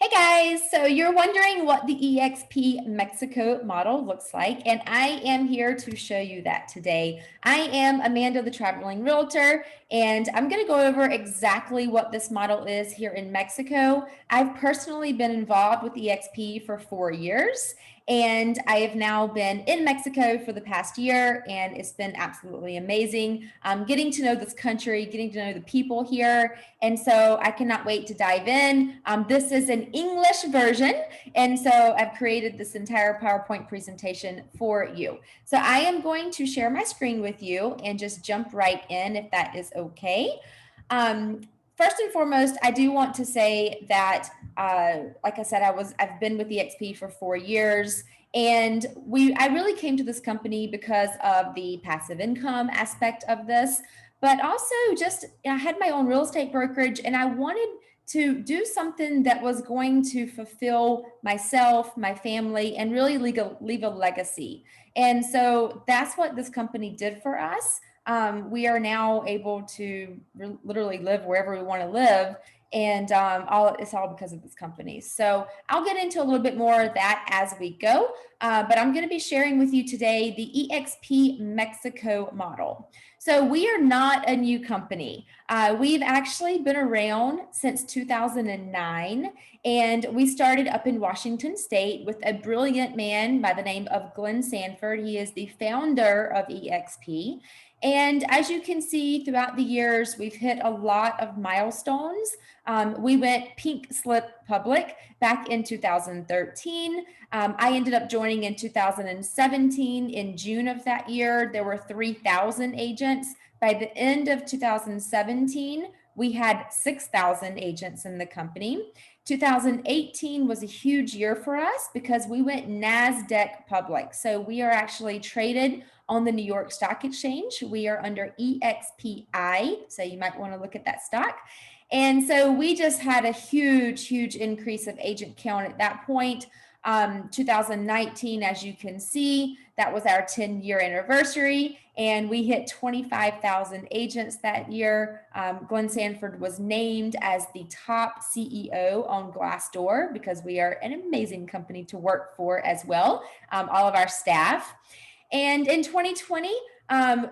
Hey guys, so you're wondering what the eXp Mexico model looks like, and I am here to show you that today. I am Amanda, the traveling realtor, and I'm going to go over exactly what this model is here in Mexico. I've personally been involved with eXp for 4 years, and I have now been in Mexico for the past year, and it's been absolutely amazing. Getting to know this country, getting to know the people here, and so I cannot wait to dive in. This is an English version, and so I've created this entire PowerPoint presentation for you. So I am going to share my screen with you and just jump right in if that is okay. First and foremost, I do want to say that, like I said, I've been with eXp for 4 years, and I really came to this company because of the passive income aspect of this, but also just I had my own real estate brokerage, and I wanted to do something that was going to fulfill myself, my family, and really leave a legacy. And so that's what this company did for us. We are now able to literally live wherever we want to live. And it's all because of this company. So I'll get into a little bit more of that as we go. But I'm going to be sharing with you today the eXp Mexico model. So we are not a new company. We've actually been around since 2009, and we started up in Washington State with a brilliant man by the name of Glenn Sanford. He is the founder of eXp. And as you can see throughout the years, we've hit a lot of milestones. We went pink slip public back in 2013. I ended up joining in 2017. In June of that year, there were 3,000 agents. By the end of 2017, we had 6,000 agents in the company. 2018 was a huge year for us because we went NASDAQ public. So we are actually traded on the New York Stock Exchange. We are under eXpI, so you might want to look at that stock. And so we just had a huge increase of agent count at that point. 2019, as you can see, that was our 10-year anniversary, and we hit 25,000 agents that year. Glenn Sanford was named as the top CEO on Glassdoor because we are an amazing company to work for as well, all of our staff. And in 2020,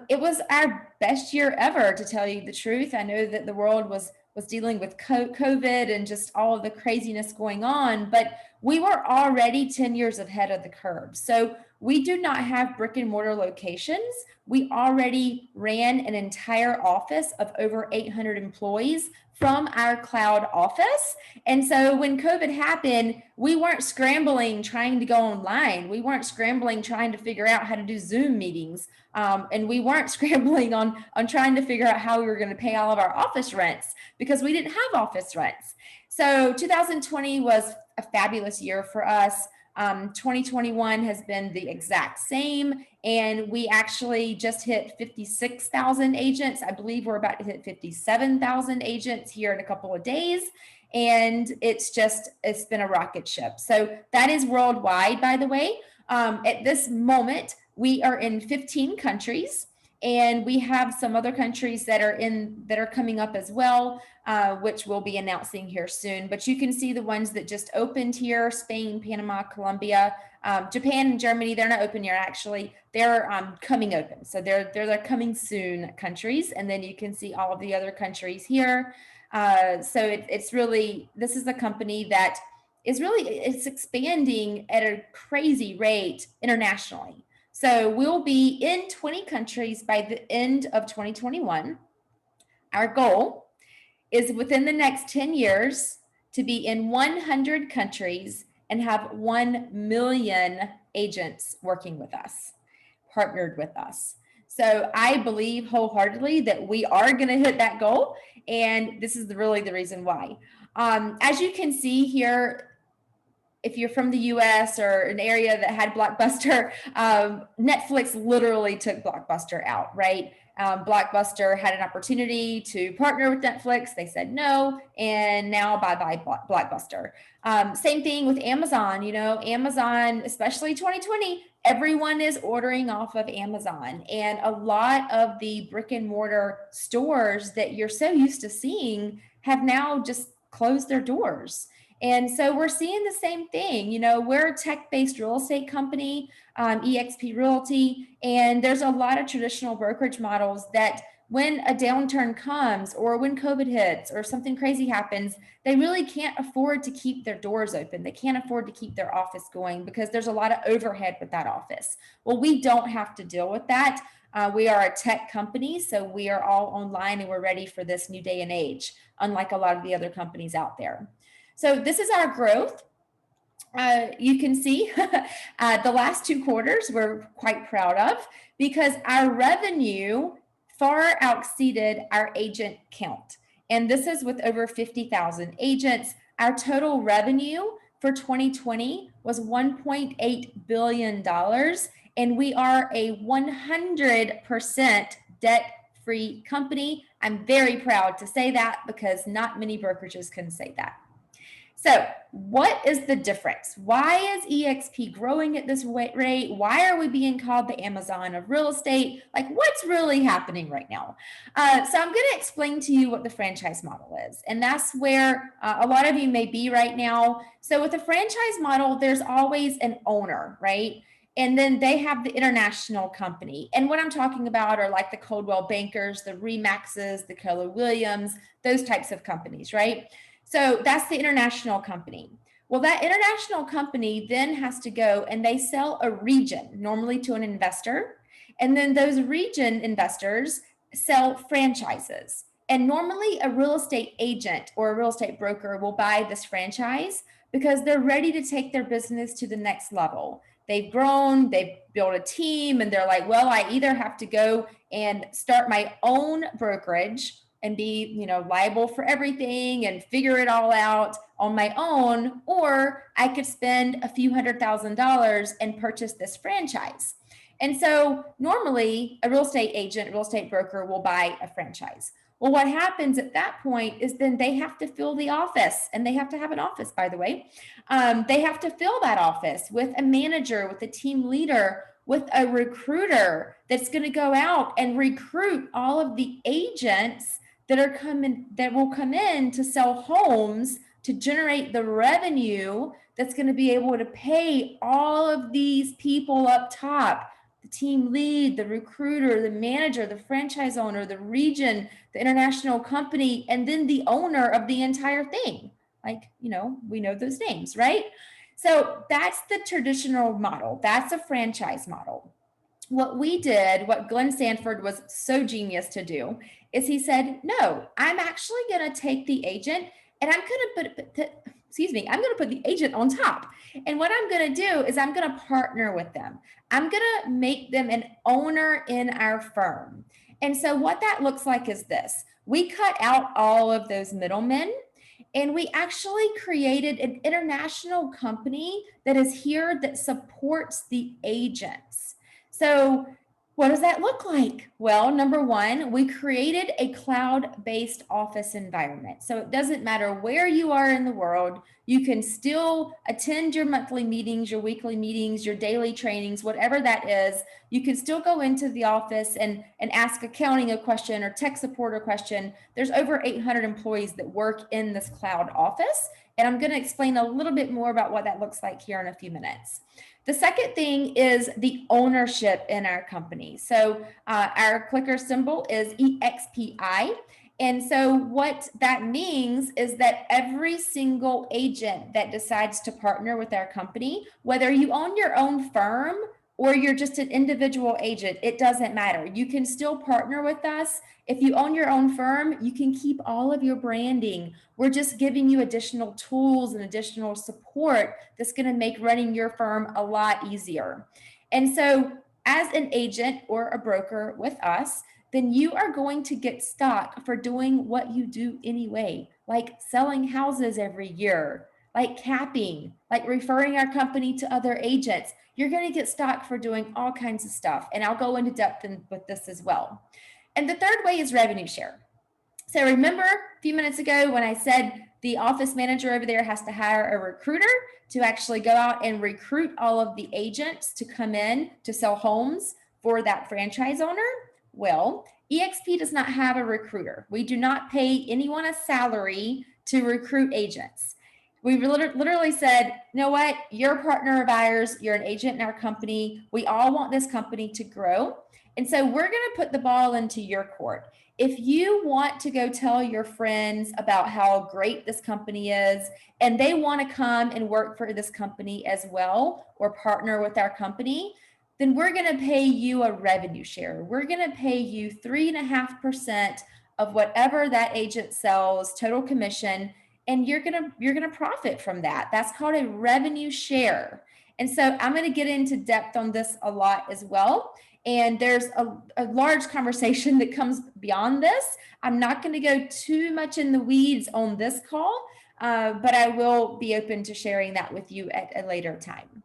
it was our best year ever, to tell you the truth. I know that the world was dealing with COVID and just all of the craziness going on, but we were already 10 years ahead of the curve. So we do not have brick and mortar locations. We already ran an entire office of over 800 employees from our cloud office. And so when COVID happened, we weren't scrambling trying to go online. We weren't scrambling trying to figure out how to do Zoom meetings. And we weren't scrambling on trying to figure out how we were going to pay all of our office rents because we didn't have office rents. So 2020 was a fabulous year for us. 2021 has been the exact same, and we actually just hit 56,000 agents. I believe we're about to hit 57,000 agents here in a couple of days, and it's been a rocket ship. So that is worldwide, by the way. At this moment, we are in 15 countries, and we have some other countries that are coming up as well, which we'll be announcing here soon. But you can see the ones that just opened here: Spain, Panama, Colombia, Japan, and Germany. They're not open yet, actually. They're coming open. So they're coming soon countries. And then you can see all of the other countries here. So this is a company that it's expanding at a crazy rate internationally. So we'll be in 20 countries by the end of 2021. Our goal is within the next 10 years to be in 100 countries and have 1 million agents working with us, partnered with us. So I believe wholeheartedly that we are going to hit that goal. And this is really the reason why. As you can see here, if you're from the US or an area that had Blockbuster, Netflix literally took Blockbuster out, right? Blockbuster had an opportunity to partner with Netflix. They said no, and now bye-bye Blockbuster. Same thing with Amazon. Amazon, especially 2020, everyone is ordering off of Amazon. And a lot of the brick and mortar stores that you're so used to seeing have now just closed their doors. And so we're seeing the same thing. You know, we're a tech-based real estate company, eXp Realty, and there's a lot of traditional brokerage models that when a downturn comes or when COVID hits or something crazy happens, they really can't afford to keep their doors open. They can't afford to keep their office going because there's a lot of overhead with that office. Well, we don't have to deal with that. We are a tech company, so we are all online and we're ready for this new day and age, unlike a lot of the other companies out there. So this is our growth. You can see the last 2 quarters we're quite proud of because our revenue far exceeded our agent count. And this is with over 50,000 agents. Our total revenue for 2020 was $1.8 billion. And we are a 100% debt-free company. I'm very proud to say that because not many brokerages can say that. So what is the difference? Why is eXp growing at this rate? Why are we being called the Amazon of real estate? Like, what's really happening right now? So I'm going to explain to you what the franchise model is. And that's where a lot of you may be right now. So with a franchise model, there's always an owner, right? And then they have the international company. And what I'm talking about are like the Coldwell Bankers, the Remaxes, the Keller Williams, those types of companies, right? So that's the international company. Well, that international company then has to go and they sell a region, normally to an investor. And then those region investors sell franchises. And normally a real estate agent or a real estate broker will buy this franchise because they're ready to take their business to the next level. They've grown, they've built a team, and they're like, well, I either have to go and start my own brokerage and be, you know, liable for everything and figure it all out on my own, or I could spend a few $100,000 and purchase this franchise. And so normally a real estate agent, real estate broker will buy a franchise. Well, what happens at that point is then they have to fill the office, and they have to have an office, by the way. They have to fill that office with a manager, with a team leader, with a recruiter that's going to go out and recruit all of the agents that will come in to sell homes to generate the revenue that's going to be able to pay all of these people up top, the team lead, the recruiter, the manager, the franchise owner, the region, the international company, and then the owner of the entire thing. Like, you know, we know those names, right? So that's the traditional model. That's a franchise model. What we did, what Glenn Sanford was so genius to do, is he said, no, I'm actually going to take the agent and I'm going to put the agent on top. And what I'm going to do is I'm going to partner with them. I'm going to make them an owner in our firm. And so what that looks like is this. We cut out all of those middlemen, and we actually created an international company that is here that supports the agents. So what does that look like? Well, number one, we created a cloud-based office environment. So it doesn't matter where you are in the world, you can still attend your monthly meetings, your weekly meetings, your daily trainings, whatever that is. You can still go into the office and ask accounting a question or tech support a question. There's over 800 employees that work in this cloud office. And I'm going to explain a little bit more about what that looks like here in a few minutes. The second thing is the ownership in our company. So our clicker symbol is EXPI. And so what that means is that every single agent that decides to partner with our company, whether you own your own firm or you're just an individual agent, it doesn't matter. You can still partner with us. If you own your own firm, you can keep all of your branding. We're just giving you additional tools and additional support that's going to make running your firm a lot easier. And so as an agent or a broker with us, then you are going to get stock for doing what you do anyway, like selling houses every year, like capping, like referring our company to other agents. You're going to get stock for doing all kinds of stuff. And I'll go into depth with this as well. And the third way is revenue share. So remember a few minutes ago when I said the office manager over there has to hire a recruiter to actually go out and recruit all of the agents to come in to sell homes for that franchise owner? Well, eXp does not have a recruiter. We do not pay anyone a salary to recruit agents. We literally said, you know what? You're a partner of ours. You're an agent in our company. We all want this company to grow. And so we're going to put the ball into your court. If you want to go tell your friends about how great this company is, and they want to come and work for this company as well, or partner with our company, then we're going to pay you a revenue share. We're going to pay you 3.5% of whatever that agent sells, total commission, and you're gonna profit from that. That's called a revenue share. And so I'm going to get into depth on this a lot as well. And there's a large conversation that comes beyond this. I'm not going to go too much in the weeds on this call, but I will be open to sharing that with you at a later time.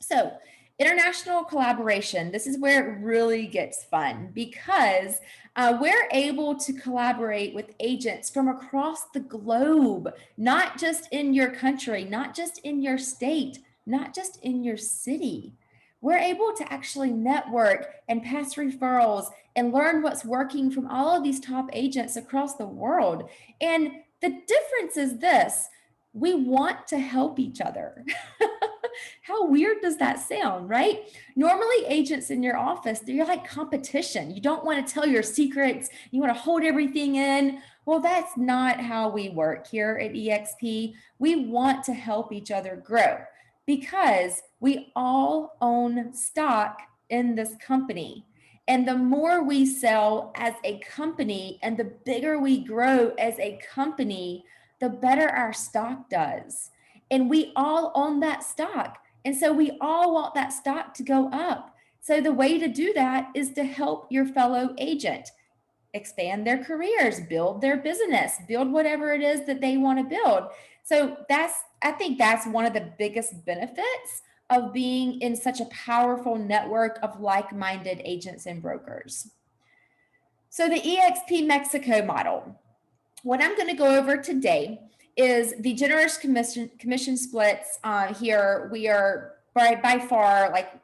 So international collaboration, this is where it really gets fun, because we're able to collaborate with agents from across the globe, not just in your country, not just in your state, not just in your city. We're able to actually network and pass referrals and learn what's working from all of these top agents across the world. And the difference is this: we want to help each other. How weird does that sound, right? Normally, agents in your office, they're like competition. You don't want to tell your secrets. You want to hold everything in. Well, that's not how we work here at eXp. We want to help each other grow because we all own stock in this company. And the more we sell as a company and the bigger we grow as a company, the better our stock does. And we all own that stock. And so we all want that stock to go up. So the way to do that is to help your fellow agent expand their careers, build their business, build whatever it is that they want to build. So I think that's one of the biggest benefits of being in such a powerful network of like-minded agents and brokers. So the eXp Mexico model, what I'm going to go over today is the generous commission splits. Here we are by far like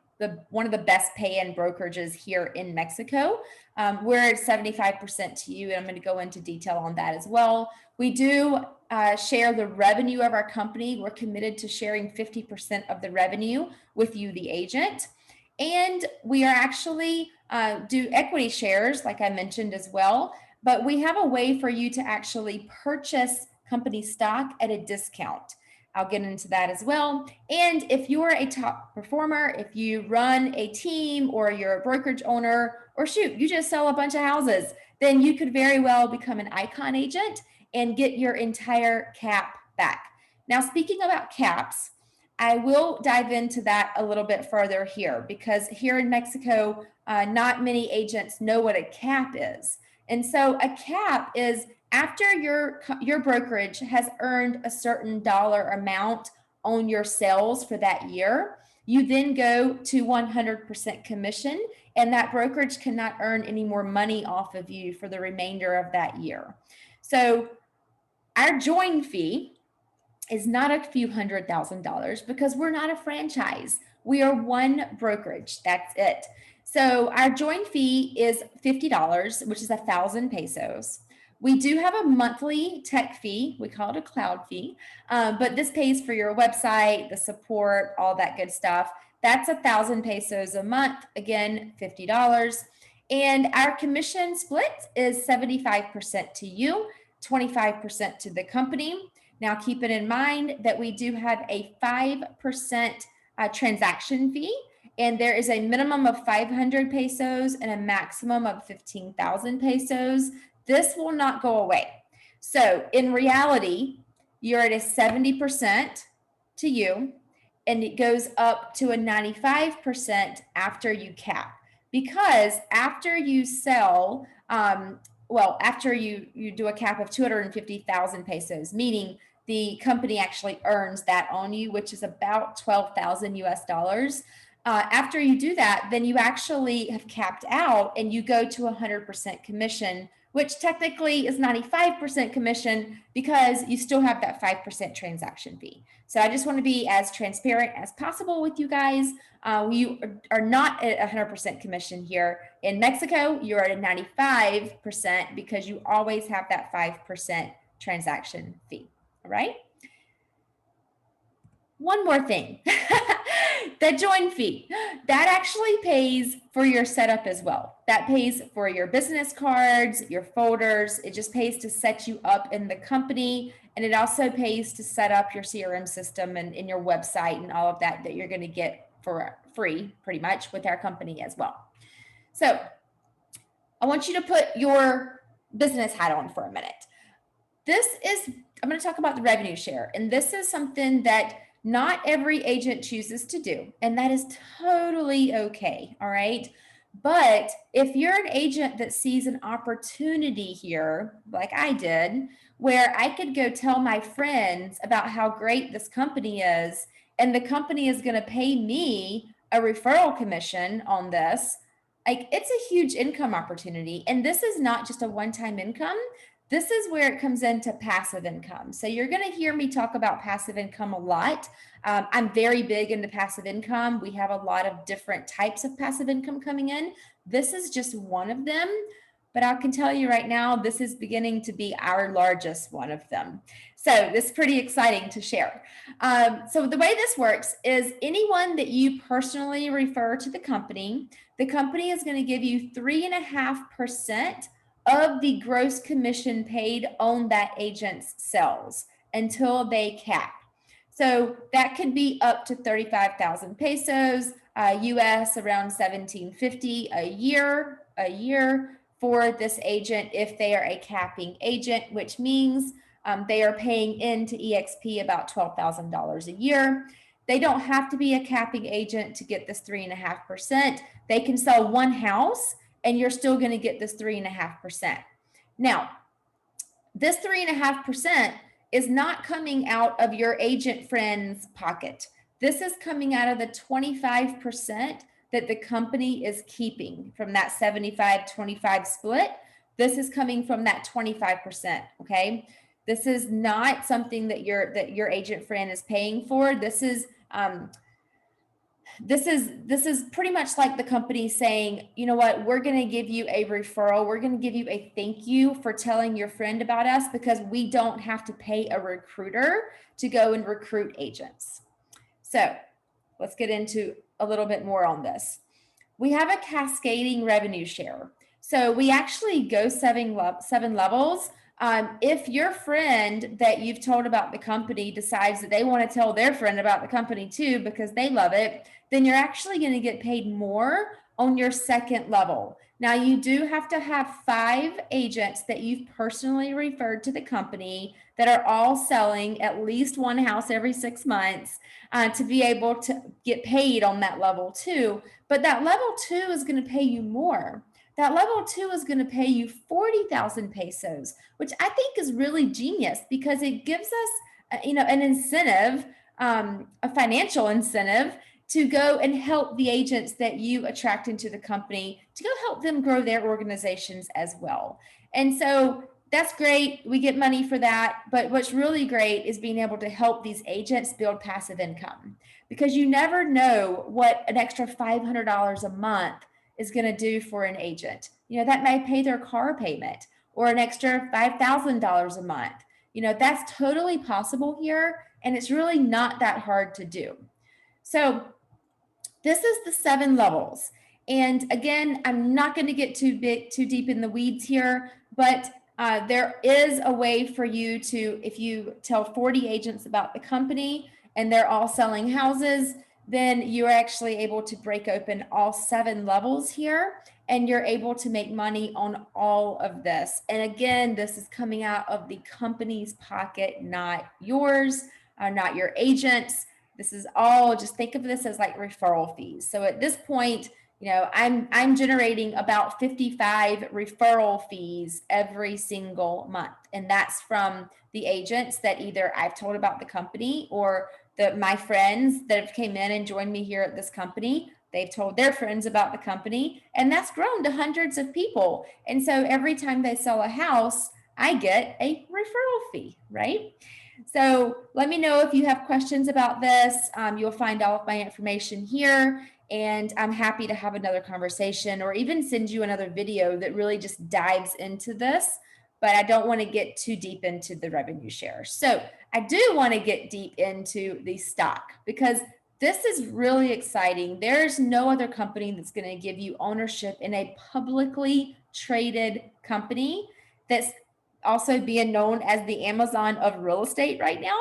one of the best pay-in brokerages here in Mexico. We're at 75% to you, and I'm going to go into detail on that as well. We do share the revenue of our company. We're committed to sharing 50% of the revenue with you, the agent. And we are actually do equity shares, like I mentioned as well. But we have a way for you to actually purchase company stock at a discount. I'll get into that as well. And if you're a top performer, if you run a team or you're a brokerage owner, or shoot, you just sell a bunch of houses, then you could very well become an icon agent and get your entire cap back. Now, speaking about caps, I will dive into that a little bit further here, because here in Mexico, not many agents know what a cap is. And so a cap is after your brokerage has earned a certain dollar amount on your sales for that year, you then go to 100% commission, and that brokerage cannot earn any more money off of you for the remainder of that year. So our join fee is not a few $100,000 because we're not a franchise. We are one brokerage. That's it. So our join fee is $50, which is 1,000 pesos. We do have a monthly tech fee. We call it a cloud fee, but this pays for your website, the support, all that good stuff. That's 1,000 pesos a month. Again, $50. And our commission split is 75% to you, 25% to the company. Now, keep it in mind that we do have a 5% transaction fee, and there is a minimum of 500 pesos and a maximum of 15,000 pesos. This will not go away. So in reality, you're at a 70% to you, and it goes up to a 95% after you cap. Because after you sell, after you do a cap of 250,000 pesos, meaning the company actually earns that on you, which is about 12,000 US dollars. After you do that, then you actually have capped out and you go to 100% commission, which technically is 95% commission because you still have that 5% transaction fee. So I just want to be as transparent as possible with you guys. You are not at 100% commission here. In Mexico, you're at a 95% because you always have that 5% transaction fee. All right. one more thing. The join fee, that actually pays for your setup as well. That pays for your business cards, your folders. It just pays to set you up in the company. And it also pays to set up your CRM system and in your website and all of that you're going to get for free pretty much with our company as well. So I want you to put your business hat on for a minute. I'm going to talk about the revenue share. And this is something that not every agent chooses to do. And that is totally okay. All right. But if you're an agent that sees an opportunity here, like I did, where I could go tell my friends about how great this company is, and the company is going to pay me a referral commission on this, like it's a huge income opportunity. And this is not just a one-time income. This is where it comes into passive income. So you're going to hear me talk about passive income a lot. I'm very big into passive income. We have a lot of different types of passive income coming in. This is just one of them, but I can tell you right now, this is beginning to be our largest one of them. So this is pretty exciting to share. So the way this works is anyone that you personally refer to the company is going to give you 3.5% of the gross commission paid on that agent's sales until they cap. So that could be up to 35,000 pesos, US around 1750 a year for this agent if they are a capping agent, which means they are paying into eXp about $12,000 a year. They don't have to be a capping agent to get this 3.5%. They can sell one house and you're still going to get this 3.5%. Now, this 3.5% is not coming out of your agent friend's pocket. This is coming out of the 25% that the company is keeping from that 75-25 split. This is coming from that 25%, okay? This is not something that your agent friend is paying for. This is pretty much like the company saying, you know what, we're going to give you a referral. We're going to give you a thank you for telling your friend about us because we don't have to pay a recruiter to go and recruit agents. So let's get into a little bit more on this. We have a cascading revenue share. So we actually go seven levels. If your friend that you've told about the company decides that they want to tell their friend about the company too because they love it, then you're actually going to get paid more on your second level. Now, you do have to have 5 agents that you've personally referred to the company that are all selling at least one house every 6 months to be able to get paid on that level 2. But that level 2 is going to pay you more. That level 2 is going to pay you 40,000 pesos, which I think is really genius because it gives us, an incentive, a financial incentive to go and help the agents that you attract into the company to go help them grow their organizations as well. And so that's great. We get money for that. But what's really great is being able to help these agents build passive income because you never know what an extra $500 a month is going to do for an agent. That may pay their car payment or an extra $5,000 a month. That's totally possible here. And it's really not that hard to do. So this is the 7 levels. And again, I'm not going to get too deep in the weeds here, but there is a way for you to, if you tell 40 agents about the company and they're all selling houses, then you're actually able to break open all 7 levels here and you're able to make money on all of this. And again, this is coming out of the company's pocket, not yours, not your agent's. This is all, just think of this as like referral fees. So at this point, I'm generating about 55 referral fees every single month. And that's from the agents that either I've told about the company or my friends that have came in and joined me here at this company. They've told their friends about the company, and that's grown to hundreds of people. And so every time they sell a house, I get a referral fee, right? So let me know if you have questions about this. You'll find all of my information here, and I'm happy to have another conversation or even send you another video that really just dives into this. but I don't want to get too deep into the revenue share. So I do want to get deep into the stock because this is really exciting. There's no other company that's going to give you ownership in a publicly traded company that's also being known as the Amazon of real estate right now.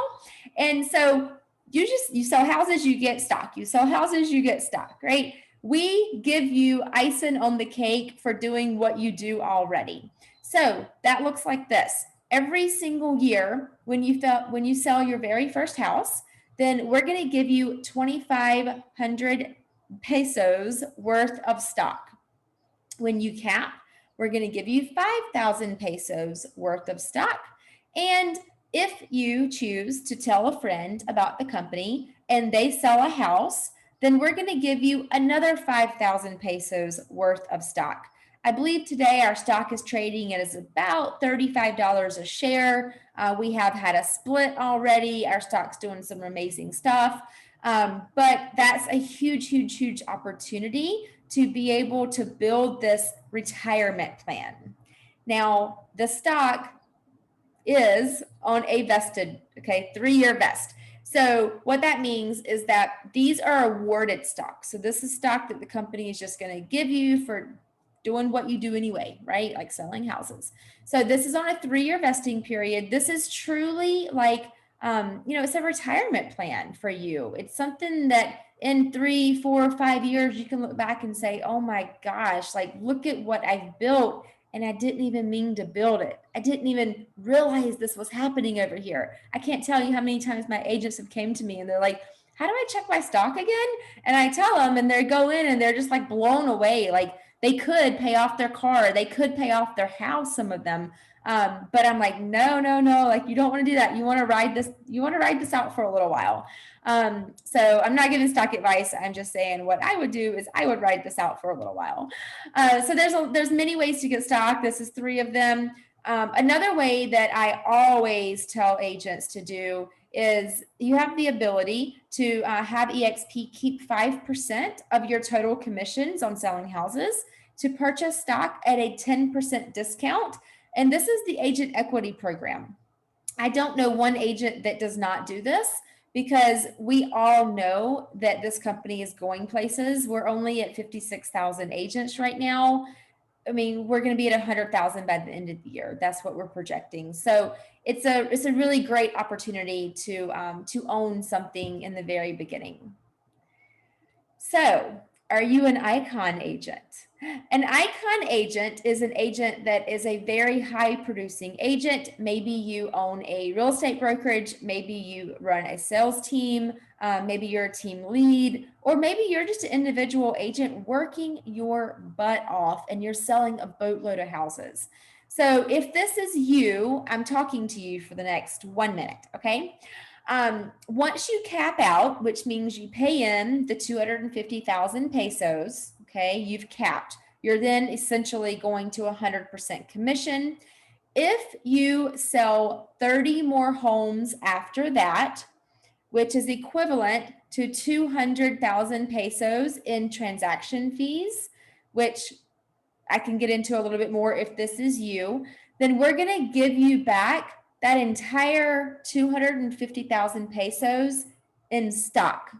And so you sell houses, you get stock. You sell houses, you get stock, right? We give you icing on the cake for doing what you do already. So that looks like this. Every single year when you sell your very first house, then we're going to give you 2,500 pesos worth of stock. When you cap, we're going to give you 5,000 pesos worth of stock. And if you choose to tell a friend about the company and they sell a house, then we're going to give you another 5,000 pesos worth of stock. I believe today our stock is trading at about $35 a share. We have had a split already. Our stock's doing some amazing stuff. But that's a huge, huge, huge opportunity to be able to build this retirement plan. Now, the stock is on a vested, 3-year vest. So what that means is that these are awarded stock. So this is stock that the company is just going to give you for doing what you do anyway, right? Like selling houses. So this is on a 3-year vesting period. This is truly like, it's a retirement plan for you. It's something that in 3, 4, 5 years, you can look back and say, oh my gosh, like look at what I've built. And I didn't even mean to build it. I didn't even realize this was happening over here. I can't tell you how many times my agents have came to me and they're like, how do I check my stock again? And I tell them and they go in and they're just like blown away. Like they could pay off their car. They could pay off their house, some of them. But I'm like, no, like you don't want to do that. You want to ride this out for a little while. So I'm not giving stock advice. I'm just saying what I would do is I would ride this out for a little while. So there's many ways to get stock. This is 3 of them. Another way that I always tell agents to do is you have the ability to have eXp keep 5% of your total commissions on selling houses to purchase stock at a 10% discount. And this is the agent equity program. I don't know one agent that does not do this because we all know that this company is going places. We're only at 56,000 agents right now. I mean, we're going to be at 100,000 by the end of the year. That's what we're projecting. So it's a really great opportunity to own something in the very beginning. So, are you an icon agent? An icon agent is an agent that is a very high producing agent. Maybe you own a real estate brokerage. Maybe you run a sales team. Maybe you're a team lead, or maybe you're just an individual agent working your butt off and you're selling a boatload of houses. So if this is you, I'm talking to you for the next 1 minute, okay? Once you cap out, which means you pay in the 250,000 pesos, okay, you've capped. You're then essentially going to 100% commission. If you sell 30 more homes after that, which is equivalent to 200,000 pesos in transaction fees, which I can get into a little bit more if this is you, then we're going to give you back that entire 250,000 pesos in stock.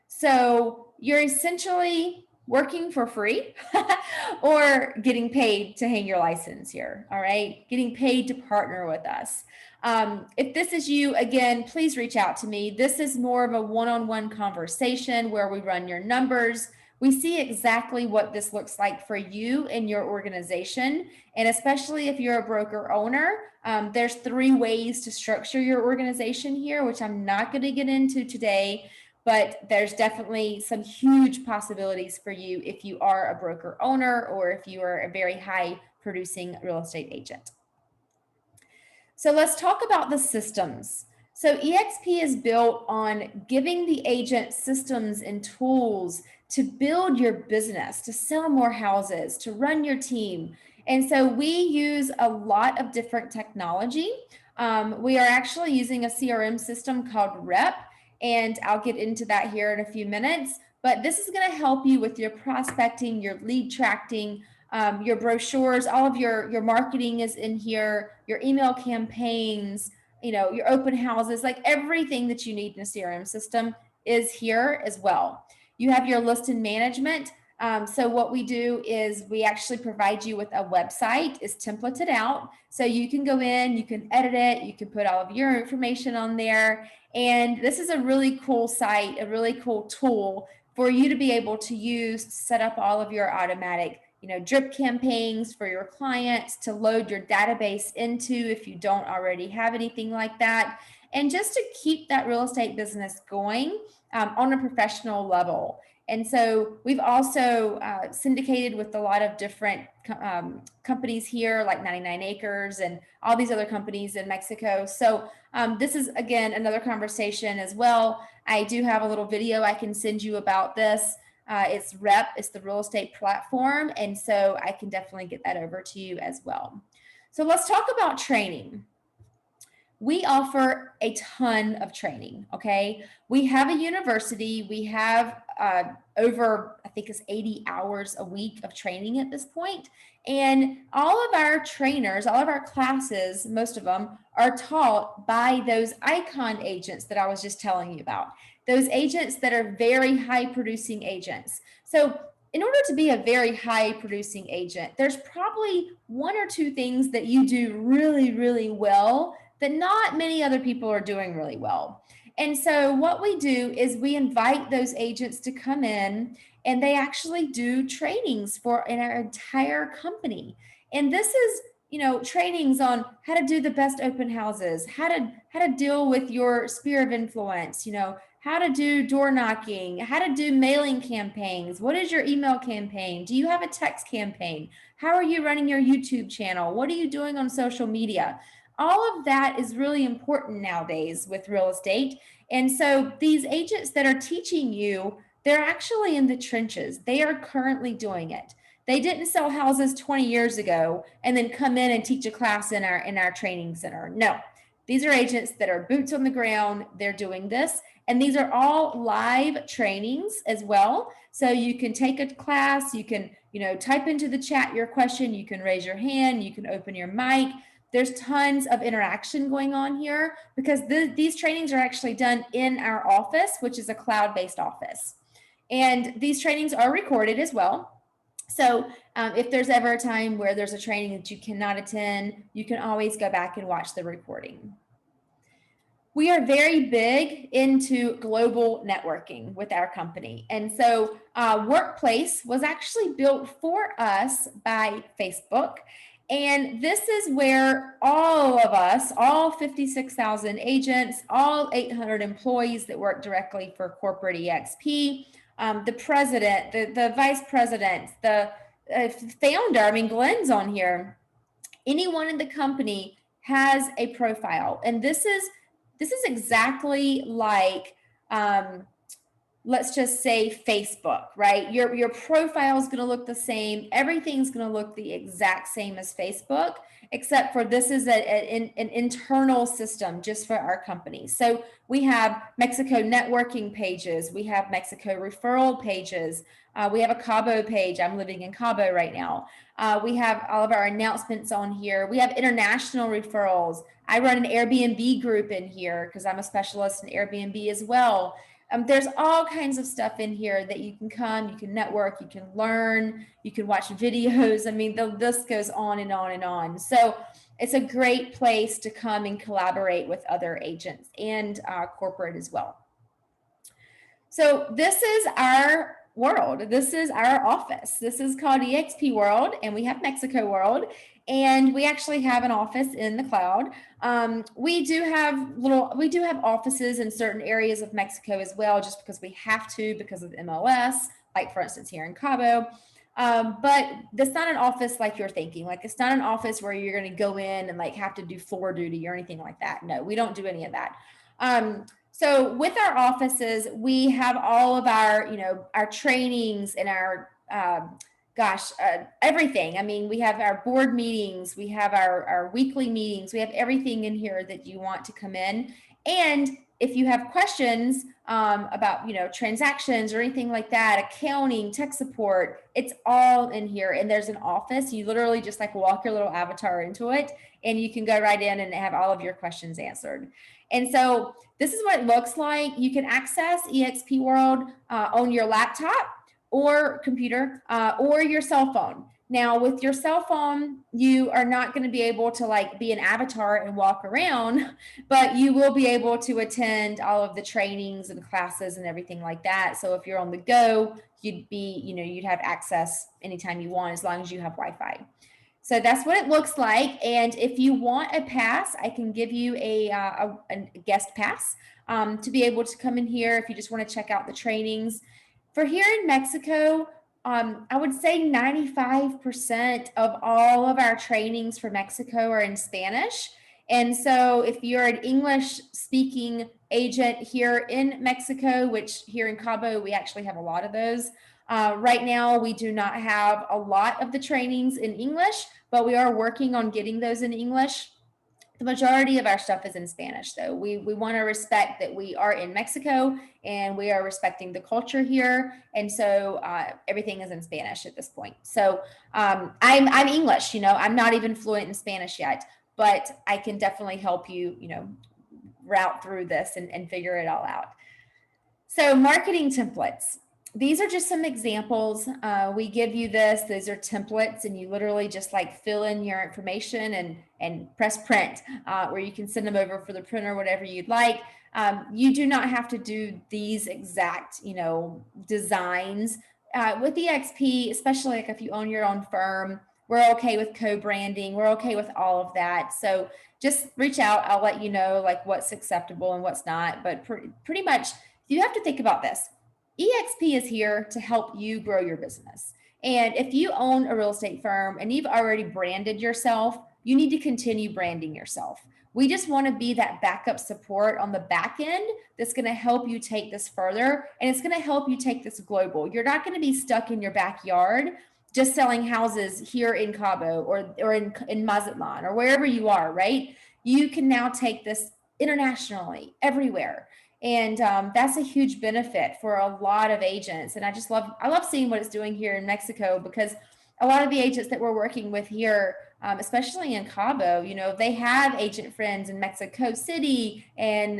So you're essentially working for free or getting paid to hang your license here. All right. Getting paid to partner with us. If this is you, again, please reach out to me. This is more of a one-on-one conversation where we run your numbers. We see exactly what this looks like for you and your organization. And especially if you're a broker owner, there's 3 ways to structure your organization here, which I'm not going to get into today, but there's definitely some huge possibilities for you if you are a broker owner or if you are a very high producing real estate agent. So let's talk about the systems. So eXp is built on giving the agent systems and tools to build your business, to sell more houses, to run your team. And so we use a lot of different technology. We are actually using a CRM system called Rep, and I'll get into that here in a few minutes. But this is going to help you with your prospecting, your lead tracking, your brochures, all of your marketing is in here, your email campaigns, your open houses, like everything that you need in a CRM system is here as well. You have your listing management. So what we do is we actually provide you with a website. It's templated out. So you can go in, you can edit it, you can put all of your information on there. And this is a really cool site, a really cool tool for you to be able to use to set up all of your automatic drip campaigns for your clients, to load your database into if you don't already have anything like that, and just to keep that real estate business going on a professional level. And so we've also syndicated with a lot of different companies here, like 99 Acres and all these other companies in Mexico. So this is, again, another conversation as well. I do have a little video I can send you about this. It's it's the real estate platform. And so I can definitely get that over to you as well. So let's talk about training. We offer a ton of training, okay? We have a university. We have over, I think it's 80 hours a week of training at this point. And all of our trainers, all of our classes, most of them are taught by those icon agents that I was just telling you about. Those agents that are very high producing agents. So in order to be a very high producing agent, there's probably one or two things that you do really, really well that not many other people are doing really well. And so what we do is we invite those agents to come in, and they actually do trainings in our entire company. And this is, trainings on how to do the best open houses, how to deal with your sphere of influence, how to do door knocking, how to do mailing campaigns. What is your email campaign? Do you have a text campaign? How are you running your YouTube channel? What are you doing on social media? All of that is really important nowadays with real estate. And so these agents that are teaching you, they're actually in the trenches. They are currently doing it. They didn't sell houses 20 years ago and then come in and teach a class in our training center. No, these are agents that are boots on the ground. They're doing this. And these are all live trainings as well. So you can take a class, you can, type into the chat your question, you can raise your hand, you can open your mic. There's tons of interaction going on here because these trainings are actually done in our office, which is a cloud-based office. And these trainings are recorded as well. So if there's ever a time where there's a training that you cannot attend, you can always go back and watch the recording. We are very big into global networking with our company. And so Workplace was actually built for us by Facebook. And this is where all of us, all 56,000 agents, all 800 employees that work directly for corporate eXp, the president, the vice president, the founder, Glenn's on here, anyone in the company has a profile. And this is exactly like, let's just say Facebook, right? Your profile is going to look the same. Everything's going to look the exact same as Facebook, except for this is an internal system just for our company. So we have Mexico networking pages. We have Mexico referral pages. We have a Cabo page. I'm living in Cabo right now. We have all of our announcements on here. We have international referrals. I run an Airbnb group in here because I'm a specialist in Airbnb as well. There's all kinds of stuff in here that you can come, you can network, you can learn, you can watch videos. The list goes on and on and on. So it's a great place to come and collaborate with other agents and corporate as well. So this is our world. This is our office. This is called eXp World, and we have Mexico World, and we actually have an office in the cloud. We do have offices in certain areas of Mexico as well, just because we have to because of MLS, like for instance here in Cabo. But that's not an office like you're thinking. Like it's not an office where you're going to go in and like have to do floor duty or anything like that. No, we don't do any of that. So with our offices, we have all of our, our trainings and our, everything. We have our board meetings, we have our weekly meetings, we have everything in here that you want to come in. And if you have questions about, transactions or anything like that, accounting, tech support, it's all in here. And there's an office. You literally just like walk your little avatar into it and you can go right in and have all of your questions answered. And so this is what it looks like. You can access eXp World on your laptop or computer or your cell phone. Now, with your cell phone, you are not going to be able to like be an avatar and walk around, but you will be able to attend all of the trainings and classes and everything like that. So if you're on the go, you'd have access anytime you want, as long as you have Wi-Fi. So that's what it looks like. And if you want a pass, I can give you a guest pass to be able to come in here if you just want to check out the trainings. For here in Mexico, I would say 95% of all of our trainings for Mexico are in Spanish. And so if you're an English speaking agent here in Mexico, which here in Cabo, we actually have a lot of those. Right now, we do not have a lot of the trainings in English, but we are working on getting those in English. The majority of our stuff is in Spanish, though. We want to respect that we are in Mexico and we are respecting the culture here. And so everything is in Spanish at this point. So I'm English, I'm not even fluent in Spanish yet, but I can definitely help you, route through this and figure it all out. So marketing templates. These are just some examples. We give you this. These are templates, and you literally just like fill in your information and press print, where you can send them over for the printer, whatever you'd like. You do not have to do these exact, designs. With eXp, especially like if you own your own firm, we're okay with co-branding. We're okay with all of that. So just reach out. I'll let you know like what's acceptable and what's not. But pretty much, you have to think about this. eXp is here to help you grow your business. And if you own a real estate firm and you've already branded yourself, you need to continue branding yourself. We just want to be that backup support on the back end that's going to help you take this further, and it's going to help you take this global. You're not going to be stuck in your backyard just selling houses here in Cabo or in Mazatlan or wherever you are, right? You can now take this internationally, everywhere. And that's a huge benefit for a lot of agents. And I love seeing what it's doing here in Mexico, because a lot of the agents that we're working with here, especially in Cabo, they have agent friends in Mexico City and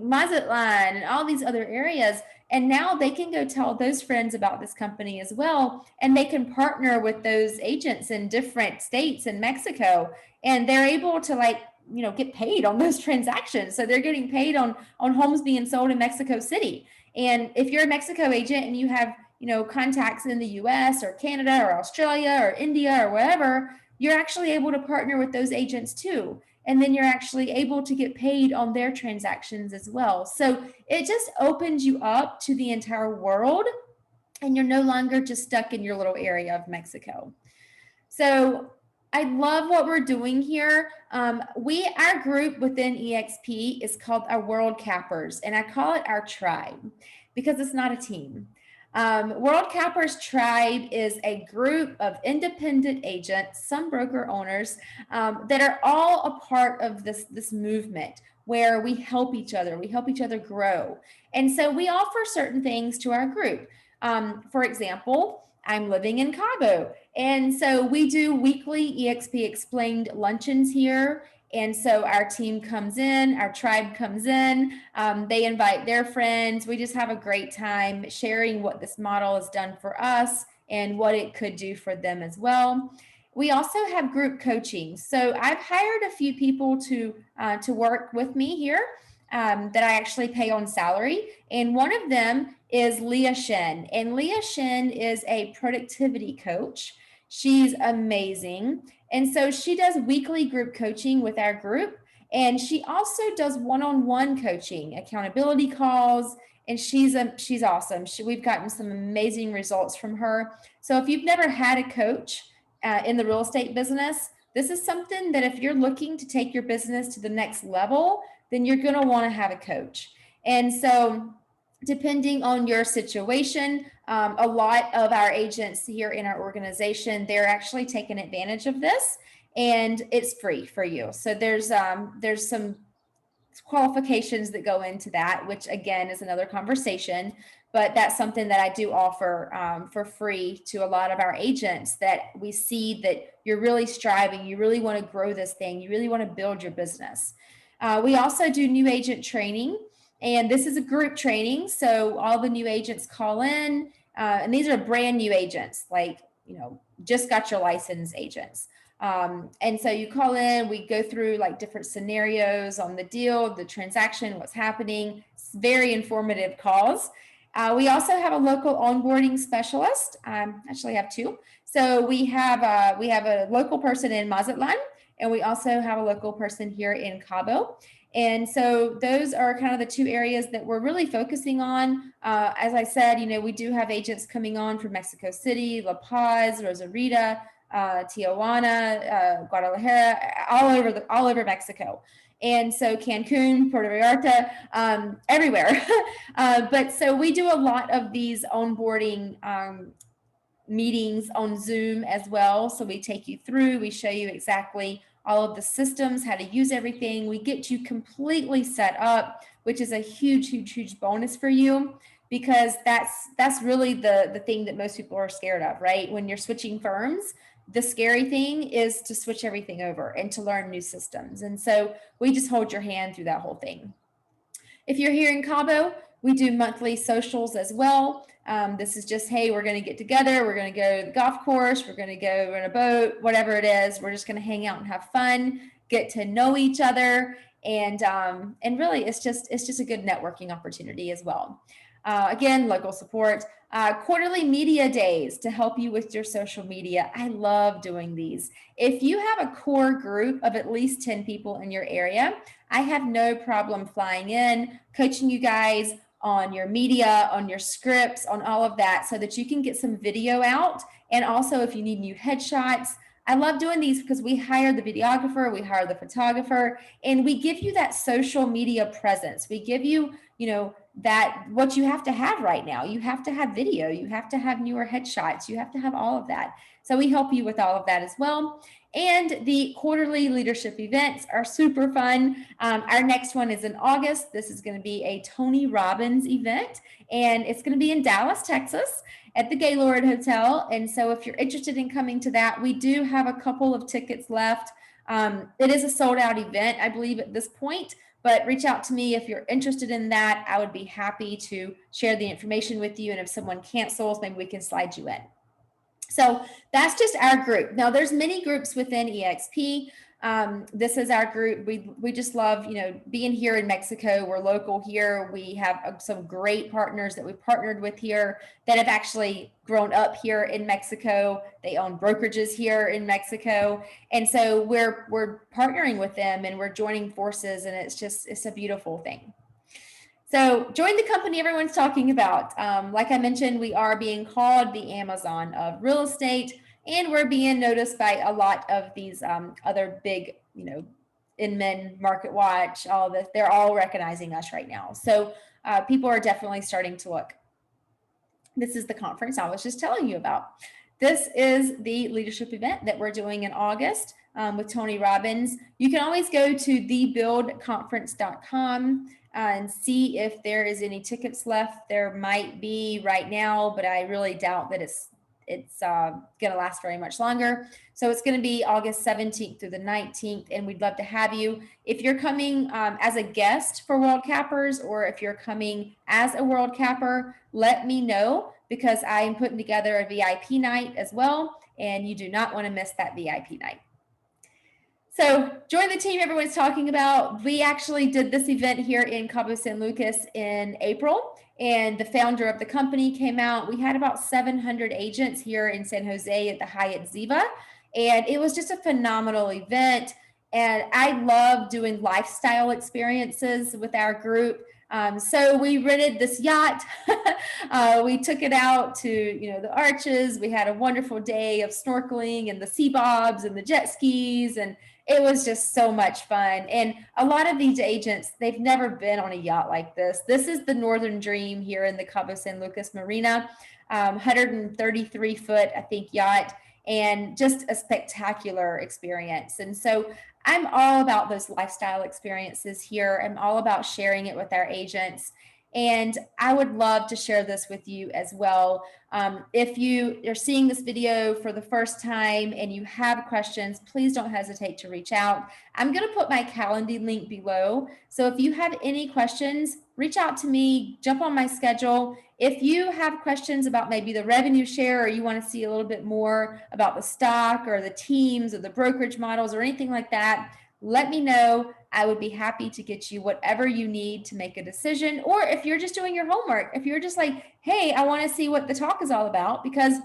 Mazatlan and all these other areas. And now they can go tell those friends about this company as well. And they can partner with those agents in different states in Mexico. And they're able to get paid on those transactions. So they're getting paid on homes being sold in Mexico City. And if you're a Mexico agent and you have, contacts in the US or Canada or Australia or India or wherever, you're actually able to partner with those agents too. And then you're actually able to get paid on their transactions as well. So it just opens you up to the entire world, and you're no longer just stuck in your little area of Mexico. So I love what we're doing here. Our group within eXp is called our World Cappers, and I call it our tribe because it's not a team. World Cappers Tribe is a group of independent agents, some broker owners, that are all a part of this movement where we help each other. We help each other grow. And so we offer certain things to our group. For example, I'm living in Cabo. And so we do weekly eXp Explained luncheons here. And so our team comes in, our tribe comes in, they invite their friends. We just have a great time sharing what this model has done for us and what it could do for them as well. We also have group coaching. So I've hired a few people to work with me here that I actually pay on salary. And one of them is Leah Shen. And Leah Shen is a productivity coach. She's amazing. And so she does weekly group coaching with our group. And she also does one-on-one coaching, accountability calls. And she's awesome. We've gotten some amazing results from her. So if you've never had a coach in the real estate business, this is something that if you're looking to take your business to the next level, then you're going to want to have a coach. And so depending on your situation, a lot of our agents here in our organization, they're actually taking advantage of this, and it's free for you. So there's some qualifications that go into that, which again is another conversation. But that's something that I do offer for free to a lot of our agents, that we see that you're really striving, you really want to grow this thing, you really want to build your business. We also do new agent training, and this is a group training. So all the new agents call in, and these are brand new agents, like, just got your license agents. And so you call in, we go through like different scenarios on the deal, the transaction, what's happening. It's very informative calls. We also have a local onboarding specialist. Actually have two. So we have a local person in Mazatlan, and we also have a local person here in Cabo. And so those are kind of the two areas that we're really focusing on. As I said, we do have agents coming on from Mexico City, La Paz, Rosarita, Tijuana, Guadalajara, all over Mexico. And so Cancun, Puerto Vallarta, everywhere. But so we do a lot of these onboarding meetings on Zoom as well. So we take you through, we show you exactly all of the systems, how to use everything. We get you completely set up, which is a huge bonus for you, because that's really the thing that most people are scared of, right? When you're switching firms, the scary thing is to switch everything over and to learn new systems. And so we just hold your hand through that whole thing. If you're here in Cabo, we do monthly socials as well. This is just, hey, we're going to get together. We're going to go to the golf course. We're going to go in a boat, whatever it is. We're just going to hang out and have fun, get to know each other. And really, it's just a good networking opportunity as well. Again, local support, quarterly media days to help you with your social media. I love doing these. If you have a core group of at least 10 people in your area, I have no problem flying in, coaching you guys on your media, on your scripts, on all of that, so that you can get some video out. And also if you need new headshots, I love doing these because we hire the videographer, we hire the photographer, and we give you that social media presence. We give you, that what you have to have right now. You have to have video, you have to have newer headshots, you have to have all of that. So we help you with all of that as well. And the quarterly leadership events are super fun. Our next one is in August. This is going to be a Tony Robbins event, and it's going to be in Dallas, Texas at the Gaylord Hotel. And so if you're interested in coming to that, we do have a couple of tickets left. It is a sold out event, I believe, at this point. But reach out to me if you're interested in that. I would be happy to share the information with you. And if someone cancels, maybe we can slide you in. So that's just our group. Now there's many groups within eXp. This is our group. We just love, being here in Mexico. We're local here. We have some great partners that we've partnered with here that have actually grown up here in Mexico. They own brokerages here in Mexico. And so we're partnering with them, and we're joining forces, and it's a beautiful thing. So join the company everyone's talking about. Like I mentioned, we are being called the Amazon of real estate, and we're being noticed by a lot of these other big, Inman, Market Watch, all of this. They're all recognizing us right now. So people are definitely starting to look. This is the conference I was just telling you about. This is the leadership event that we're doing in August with Tony Robbins. You can always go to thebuildconference.com and see if there is any tickets left. There might be right now, but I really doubt that it's going to last very much longer. So it's going to be August 17th through the 19th, and we'd love to have you. If you're coming as a guest for World Cappers, or if you're coming as a World Capper, let me know, because I am putting together a VIP night as well, and you do not want to miss that VIP night. So join the team everyone's talking about. We actually did this event here in Cabo San Lucas in April, and the founder of the company came out. We had about 700 agents here in San Jose at the Hyatt Ziva, and it was just a phenomenal event. And I love doing lifestyle experiences with our group. So we rented this yacht. We took it out to, the Arches. We had a wonderful day of snorkeling and the sea bobs and the jet skis, and it was just so much fun. And a lot of these agents, they've never been on a yacht like this. This is the Northern Dream here in the Cabo San Lucas Marina, 133 foot, I think, yacht, and just a spectacular experience. And so I'm all about those lifestyle experiences here. I'm all about sharing it with our agents. And I would love to share this with you as well. If you are seeing this video for the first time and you have questions, please don't hesitate to reach out. I'm going to put my Calendly link below. So if you have any questions, reach out to me, jump on my schedule. If you have questions about maybe the revenue share, or you want to see a little bit more about the stock or the teams or the brokerage models or anything like that, let me know. I would be happy to get you whatever you need to make a decision. Or if you're just doing your homework, if you're just like, hey, I want to see what the talk is all about, because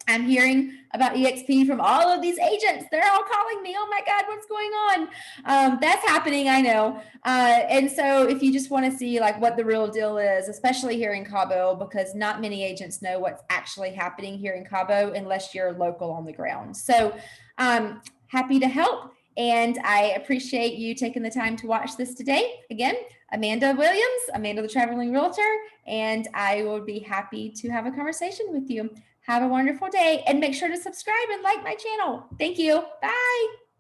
I'm hearing about eXp from all of these agents. They're all calling me. Oh my God, what's going on? That's happening, I know. And so if you just want to see like what the real deal is, especially here in Cabo, because not many agents know what's actually happening here in Cabo unless you're local on the ground. So happy to help. And I appreciate you taking the time to watch this today. Again, Amanda Williams, Amanda the Traveling Realtor, and I will be happy to have a conversation with you. Have a wonderful day and make sure to subscribe and like my channel. Thank you. Bye.